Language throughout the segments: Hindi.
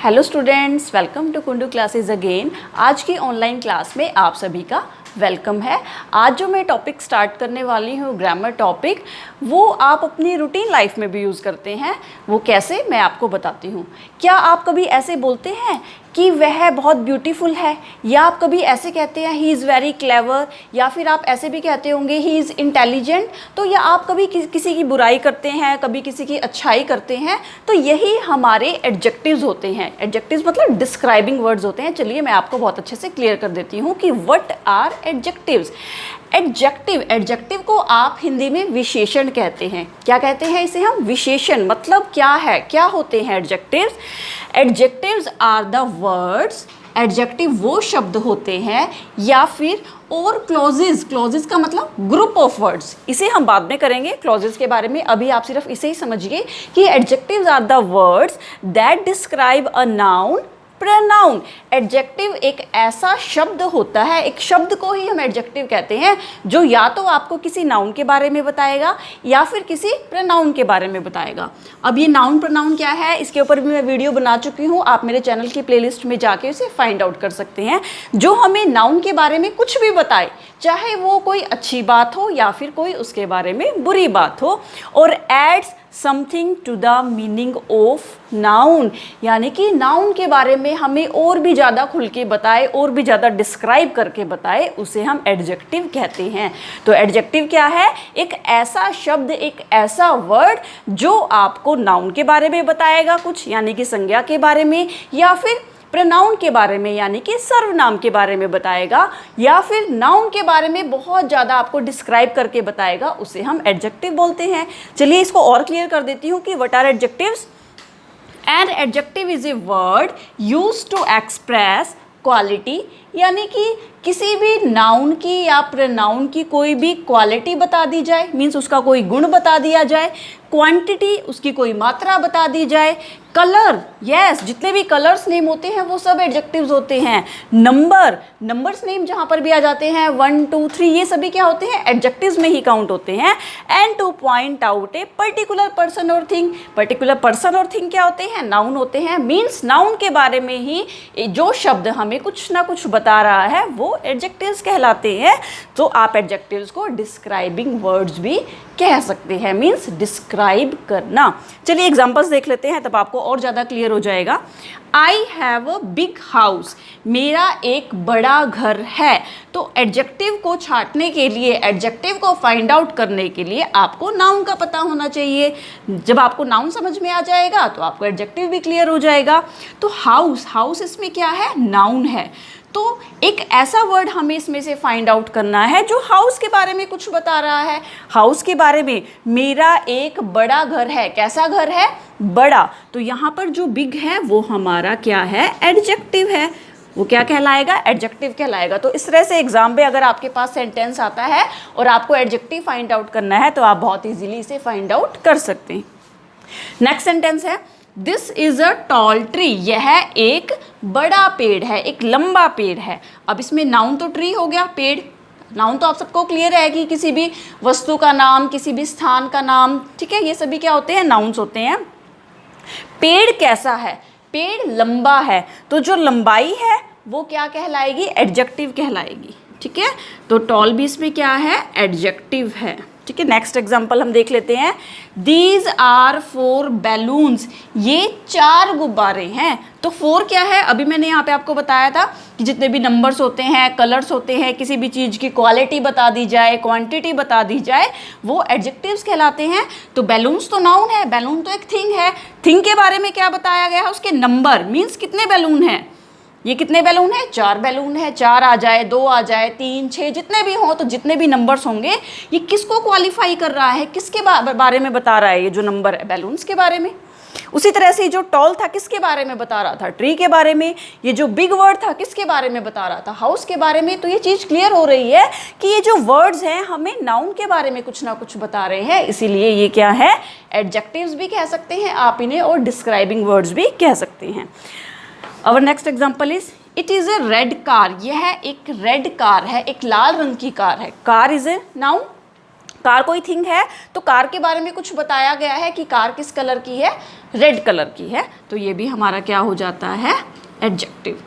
Hello students, welcome to Kundu classes again. आज की ऑनलाइन क्लास में आप सभी का वेलकम है। आज जो मैं टॉपिक स्टार्ट करने वाली हूँ ग्रामर टॉपिक, वो आप अपनी रूटीन लाइफ में भी यूज़ करते हैं। वो कैसे, मैं आपको बताती हूँ। क्या आप कभी ऐसे बोलते हैं कि वह बहुत ब्यूटीफुल है, या आप कभी ऐसे कहते हैं ही इज़ वेरी क्लेवर, या फिर आप ऐसे भी कहते होंगे ही इज़ इंटेलिजेंट। तो या आप कभी किसी की बुराई करते हैं, कभी किसी की अच्छाई करते हैं, तो यही हमारे एडजेक्टिव्स होते हैं। एडजेक्टिव्स मतलब डिस्क्राइबिंग वर्ड्स होते हैं। चलिए मैं आपको बहुत अच्छे से क्लियर कर देती हूँ कि व्हाट आर एडजेक्टिव्स। एडजेक्टिव को आप हिंदी में विशेषण कहते हैं। क्या कहते हैं इसे हम? विशेषण। मतलब क्या है, क्या होते हैं adjectives? Adjectives are the words, adjective वो शब्द होते हैं या फिर और क्लॉजेज का मतलब ग्रुप ऑफ वर्ड्स। इसे हम बाद में करेंगे क्लॉजेज के बारे में, अभी आप सिर्फ इसे ही समझिए कि adjectives are the words that describe a noun, pronoun. Adjective एक ऐसा शब्द होता है, एक शब्द को ही हम एडजेक्टिव कहते हैं, जो या तो आपको किसी नाउन के बारे में बताएगा या फिर किसी प्रनाउन के बारे में बताएगा। अब ये नाउन प्रनाउन क्या है, इसके ऊपर भी मैं वीडियो बना चुकी हूँ। आप मेरे चैनल की प्लेलिस्ट में जाके उसे फाइंड आउट कर सकते हैं। जो हमें नाउन के बारे में कुछ भी बताए, चाहे वो कोई अच्छी बात हो या फिर कोई उसके बारे में बुरी बात हो, और adds something to the meaning of noun, यानी कि नाउन के बारे में हमें और भी ज़्यादा खुल के बताए, और भी ज़्यादा डिस्क्राइब करके बताए, उसे हम एडजेक्टिव कहते हैं। तो एडजेक्टिव क्या है? एक ऐसा शब्द, एक ऐसा वर्ड जो आपको नाउन के बारे में बताएगा कुछ, यानी कि संज्ञा के बारे में, या फिर प्रनाउन के बारे में यानी कि सर्वनाम के बारे में बताएगा, या फिर नाउन के बारे में बहुत ज़्यादा आपको डिस्क्राइब करके बताएगा, उसे हम एडजेक्टिव बोलते हैं। चलिए इसको और क्लियर कर देती हूँ कि what are adjectives. An adjective is a word used to express quality, यानी कि किसी भी नाउन की या प्रनाउन की कोई भी क्वालिटी बता दी जाए, मीन्स उसका कोई गुण बता दिया जाए। क्वांटिटी, उसकी कोई मात्रा बता दी जाए। कलर, यस, जितने भी कलर्स नेम होते हैं वो सब एडजेक्टिव्स होते हैं। नंबर्स नेम जहाँ पर भी आ जाते हैं 1 2 3, ये सभी क्या होते हैं? एडजेक्टिव्स में ही काउंट होते हैं। And two point out a particular person और थिंग, पर्टिकुलर पर्सन और थिंग क्या होते हैं? नाउन होते हैं। मीन्स नाउन के बारे में ही जो शब्द हमें कुछ ना कुछ बता रहा है वो एडजेक्टिव्स कहलाते हैं। तो आप एडजेक्टिव्स को डिस्क्राइबिंग वर्ड्स भी कह सकते हैं, मीन्स डिस्क्राइब करना। चलिए एग्जांपल्स देख लेते हैं, तब आपको और ज़्यादा क्लियर हो जाएगा। I have a big house, मेरा एक बड़ा घर है। तो एडजेक्टिव को छांटने के लिए, एडजेक्टिव को फाइंड आउट करने के लिए आपको नाउन का पता होना चाहिए। जब आपको नाउन समझ में आ जाएगा तो आपको एडजेक्टिव भी क्लियर हो जाएगा। तो हाउस इसमें क्या है? नाउन है। तो एक ऐसा वर्ड हमें इसमें से फाइंड आउट करना है जो हाउस के बारे में कुछ बता रहा है। हाउस के बारे में, मेरा एक बड़ा घर है। कैसा घर है? बड़ा। तो यहाँ पर जो बिग है वो हमारा क्या है? एडजेक्टिव है। वो क्या कहलाएगा? एडजेक्टिव कहलाएगा। तो इस तरह से एग्जाम में अगर आपके पास सेंटेंस आता है और आपको एडजेक्टिव फाइंड आउट करना है तो आप बहुत ईजिली इसे फाइंड आउट कर सकते हैं। नेक्स्ट सेंटेंस है, this is a tall tree, यह एक बड़ा पेड़ है, एक लंबा पेड़ है। अब इसमें नाउन तो ट्री हो गया, पेड़। नाउन तो आप सबको क्लियर है कि किसी भी वस्तु का नाम, किसी भी स्थान का नाम, ठीक है, ये सभी क्या होते हैं? नाउन्स होते हैं। पेड़ कैसा है? पेड़ लंबा है। तो जो लंबाई है वो क्या कहलाएगी? एडजेक्टिव कहलाएगी। ठीक है, तो टॉल भी इसमें क्या है? एडजेक्टिव है। ठीक है, नेक्स्ट एग्जाम्पल हम देख लेते हैं। दीज आर 4 बैलून्स, ये 4 गुब्बारे हैं। तो 4 क्या है? अभी मैंने यहाँ पे आपको बताया था कि जितने भी नंबर्स होते हैं, कलर्स होते हैं, किसी भी चीज़ की क्वालिटी बता दी जाए, क्वांटिटी बता दी जाए, वो एडजेक्टिव्स कहलाते हैं। तो बैलून्स तो नाउन है, बैलून तो एक थिंग है। थिंग के बारे में क्या बताया गया है? उसके नंबर, मीन्स कितने बैलून हैं। ये कितने बैलून है? 4 बैलून है। 4 आ जाए, 2 आ जाए, 3 6, जितने भी हों, तो जितने भी नंबर्स होंगे, ये किसको क्वालिफाई कर रहा है? किसके बारे में बता रहा है? ये जो नंबर है बैलून्स के बारे में। उसी तरह से जो टॉल था किसके बारे में बता रहा था? ट्री के बारे में। ये जो बिग वर्ड था किसके बारे में बता रहा था? हाउस के बारे में। तो ये चीज़ क्लियर हो रही है कि ये जो वर्ड्स हैं हमें नाउन के बारे में कुछ ना कुछ बता रहे हैं, इसीलिए ये क्या है? एडजेक्टिव्स भी कह सकते हैं आप इन्हें, और डिस्क्राइबिंग वर्ड्स भी कह सकते हैं। Our next example is, it is a red car, यह एक रेड कार है, एक लाल रंग की कार है। Car is a noun, car कोई थिंग है तो कार के बारे में कुछ बताया गया है कि कार किस कलर की है, रेड कलर की है, तो ये भी हमारा क्या हो जाता है, एडजेक्टिव।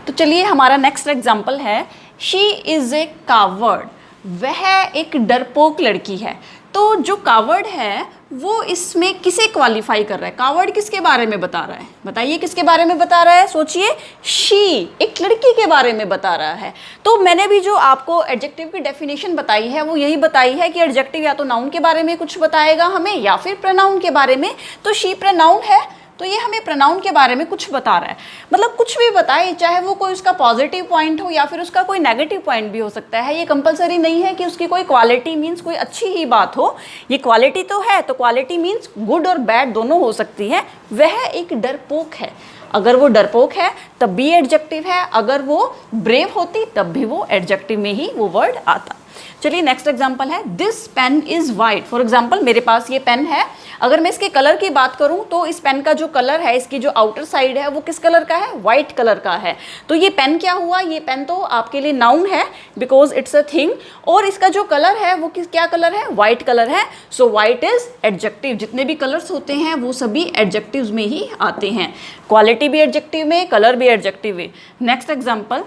तो चलिए हमारा नेक्स्ट एग्जाम्पल है, शी इज़ ए कावर्ड, वह एक डरपोक लड़की है। तो जो कावर्ड है वो इसमें किसे क्वालिफाई कर रहा है, कावर्ड किसके बारे में बता रहा है, बताइए किसके बारे में बता रहा है, सोचिए, शी एक लड़की के बारे में बता रहा है। तो मैंने भी जो आपको एडजेक्टिव की डेफिनेशन बताई है वो यही बताई है कि एडजेक्टिव या तो नाउन के बारे में कुछ बताएगा हमें या फिर प्रोनाउन के बारे में। तो शी प्रोनाउन है तो ये हमें प्रोनाउन के बारे में कुछ बता रहा है, मतलब कुछ भी बताए, चाहे वो कोई उसका पॉजिटिव पॉइंट हो या फिर उसका कोई नेगेटिव पॉइंट भी हो सकता है। ये कंपलसरी नहीं है कि उसकी कोई क्वालिटी मीन्स कोई अच्छी ही बात हो, ये क्वालिटी तो है, तो क्वालिटी मीन्स गुड और बैड दोनों हो सकती है। वह एक डरपोक है, अगर वो डरपोक है तब भी एडजेक्टिव है, अगर वो ब्रेव होती तब भी वो एडजेक्टिव में ही वो वर्ड आता। चलिए नेक्स्ट एग्जांपल है, this pen is white. For example मेरे पास ये पेन है, अगर मैं इसके कलर की बात करूं तो इस पेन का जो कलर है, इसकी जो आउटर साइड है वो किस कलर का है, वाइट कलर का है। तो ये पेन क्या हुआ, ये पेन तो आपके लिए नाउन है बिकॉज इट्स अ थिंग, और इसका जो कलर है वो क्या कलर है, वाइट कलर है। So white is adjective. जितने भी कलर्स होते हैं वो सभी एडजेक्टिव्स में ही आते हैं, क्वालिटी भी एडजेक्टिव में, कलर भी एडजेक्टिव में। Next example,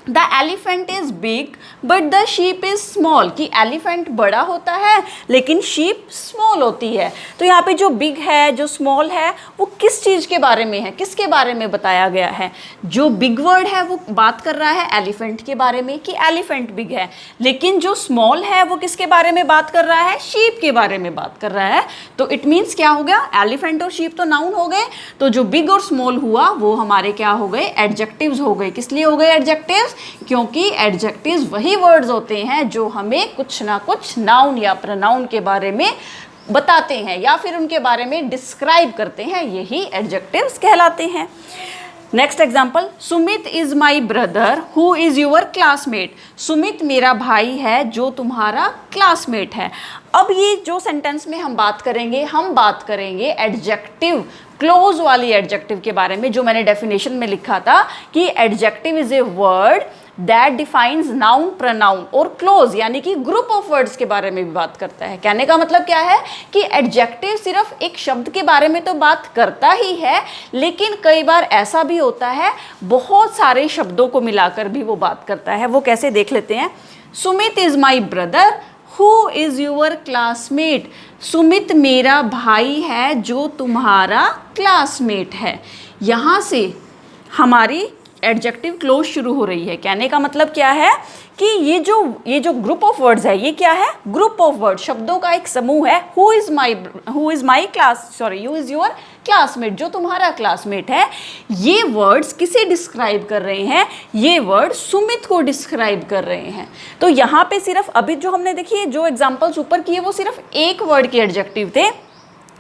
the elephant is big but the sheep is small, कि एलिफेंट बड़ा होता है लेकिन शीप स्मॉल होती है। तो यहाँ पे जो बिग है, जो स्मॉल है, वो किस चीज़ के बारे में है, किसके बारे में बताया गया है। जो बिग वर्ड है वो बात कर रहा है एलिफेंट के बारे में कि एलिफेंट बिग है, लेकिन जो स्मॉल है वो किसके बारे में बात कर रहा है, शीप के बारे में बात कर रहा है। तो इट मीन्स क्या हो गया, एलिफेंट और शीप तो नाउन हो गए, तो जो बिग और स्मॉल हुआ वो हमारे क्या हो गए, एडजेक्टिव्स हो गए। किस लिए हो गए एडजेक्टिव्स, क्योंकि एडजेक्टिव्स वही वर्ड्स होते हैं जो हमें कुछ ना कुछ नाउन या प्रोनाउन के बारे में बताते हैं या फिर उनके बारे में डिस्क्राइब करते हैं, यही एडजेक्टिव्स कहलाते हैं। Next example, Sumit is my brother who is your classmate. Sumit मेरा भाई है जो तुम्हारा क्लासमेट है। अब ये जो सेंटेंस में हम बात करेंगे एडजेक्टिव क्लोज वाली एडजेक्टिव के बारे में, जो मैंने डेफिनेशन में लिखा था कि adjective is a word that defines noun pronoun, और क्लोज यानी कि ग्रुप ऑफ वर्ड्स के बारे में भी बात करता है। कहने का मतलब क्या है कि एडजेक्टिव सिर्फ एक शब्द के बारे में तो बात करता ही है, लेकिन कई बार ऐसा भी होता है बहुत सारे शब्दों को मिलाकर भी वो बात करता है। वो कैसे, देख लेते हैं। Sumit is my brother who is your classmate. Sumit मेरा भाई है जो तुम्हारा क्लासमेट है। यहाँ से हमारी एडजेक्टिव क्लोज शुरू हो रही है। कहने का मतलब क्या है कि ये जो ग्रुप ऑफ वर्ड्स है, ये क्या है, ग्रुप ऑफ वर्ड, शब्दों का एक समूह है। हु इज़ योर क्लासमेट, जो तुम्हारा क्लासमेट है। ये वर्ड्स किसे डिस्क्राइब कर रहे हैं, ये वर्ड सुमित को डिस्क्राइब कर रहे हैं। तो यहाँ पे सिर्फ अभी जो हमने देखिए जो एग्जाम्पल्स ऊपर किए वो सिर्फ एक वर्ड के एडजेक्टिव थे,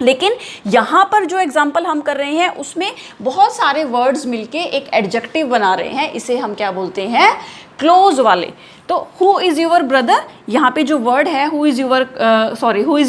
लेकिन यहाँ पर जो एग्जाम्पल हम कर रहे हैं उसमें बहुत सारे वर्ड्स मिलके एक एडजेक्टिव बना रहे हैं। इसे हम क्या बोलते हैं, क्लोज वाले। तो हु इज़ योर ब्रदर, यहाँ पे जो वर्ड है हु इज़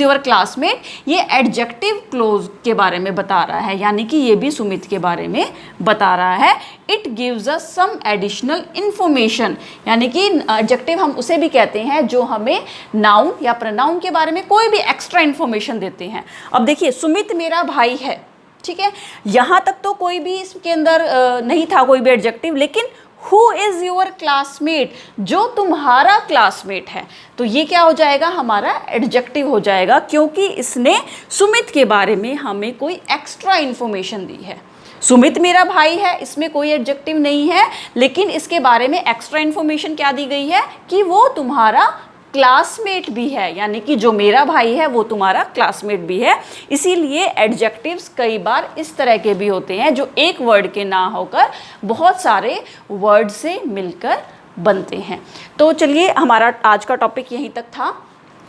योर क्लासमेट, ये एडजेक्टिव क्लोज के बारे में बता रहा है, यानी कि ये भी सुमित के बारे में बता रहा है। It gives us some additional information, यानी कि एडजेक्टिव हम उसे भी कहते हैं जो हमें नाउन या प्रोनाउन के बारे में कोई भी एक्स्ट्रा इन्फॉर्मेशन देते हैं। अब देखिए, सुमित मेरा भाई है, ठीक है, यहाँ तक तो कोई भी इसके अंदर नहीं था कोई भी एडजेक्टिव, लेकिन हु इज़ योर क्लासमेट, जो तुम्हारा क्लासमेट है, तो ये क्या हो जाएगा, हमारा एडजेक्टिव हो जाएगा, क्योंकि इसने सुमित के बारे में हमें कोई एक्स्ट्रा इन्फॉर्मेशन दी है। सुमित मेरा भाई है, इसमें कोई एडजेक्टिव नहीं है, लेकिन इसके बारे में एक्स्ट्रा इन्फॉर्मेशन क्या दी गई है कि वो तुम्हारा क्लासमेट भी है, यानी कि जो मेरा भाई है वो तुम्हारा क्लासमेट भी है। इसीलिए एडजेक्टिव्स कई बार इस तरह के भी होते हैं जो एक वर्ड के ना होकर बहुत सारे वर्ड से मिलकर बनते हैं। तो चलिए, हमारा आज का टॉपिक यहीं तक था,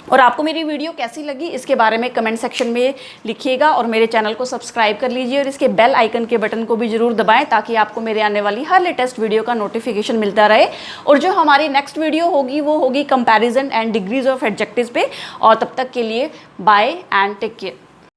और आपको मेरी वीडियो कैसी लगी इसके बारे में कमेंट सेक्शन में लिखिएगा, और मेरे चैनल को सब्सक्राइब कर लीजिए और इसके बेल आइकन के बटन को भी ज़रूर दबाएं ताकि आपको मेरे आने वाली हर लेटेस्ट वीडियो का नोटिफिकेशन मिलता रहे। और जो हमारी नेक्स्ट वीडियो होगी वो होगी comparison and degrees of adjectives पे। और तब तक के लिए बाय एंड टेक केयर।